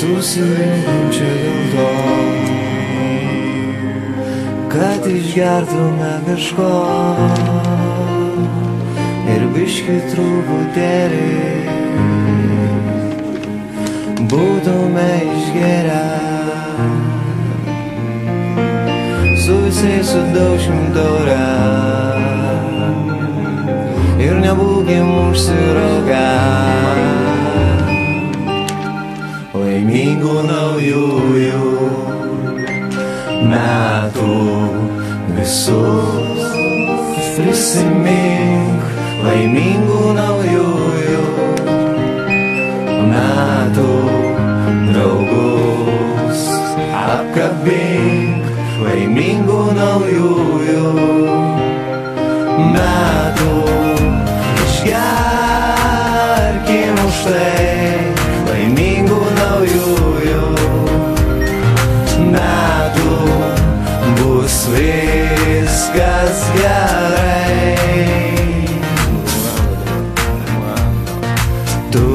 Susirinkom čia dėl to, kad išgertume kažko ir biškį truputėlį būtume išgeria. Su visais sudaušim taurę ir nebūkim užsiraugę. Laimingų naujųjų metų visus prisimink. Laimingų naujųjų metų draugus apkabink. Laimingų naujųjų metų išgerkim už tai. Laimingų naujųjų metų bus viskas gerai. Tu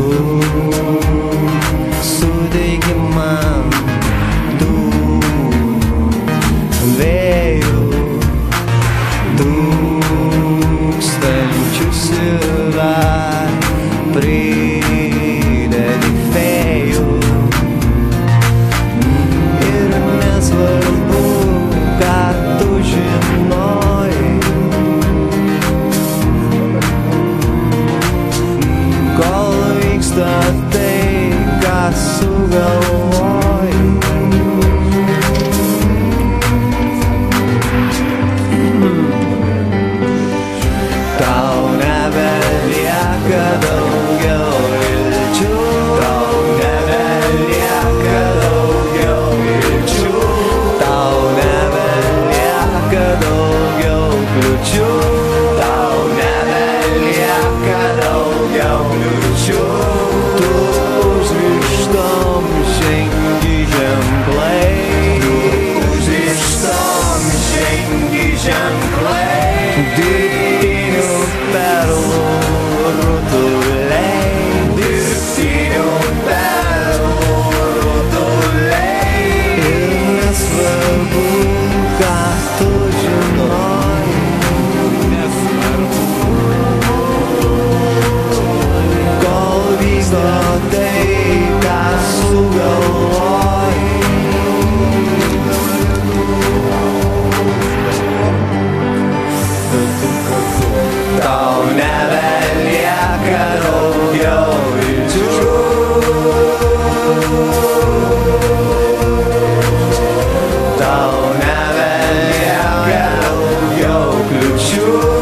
suteiki man tų vėjų, tūkstančius ir dar pridedi fėjų. Ir nesvarbu, ką tu žinojai, kol vyksta tai, ką sugalvojai. Tau nebelieka daugiau vilčių, tau nebelieka daugiau vilčių, tau nebelieka daugiau kliūčių, tau nebelieka daugiau kliūčių. Tu užrištom žengi ženklai, tu užrištom žengi ženklai. Dirbtinių perlų rutuliai, dirbtinių perlų rutuliai. Ir nesvarbu, ką tu žinojai, nesvarbu, kol vyksta tai, ką sugalvojai. Tau nebelieka daugiau vilčių, tau nebelieka daugiau kliūčių.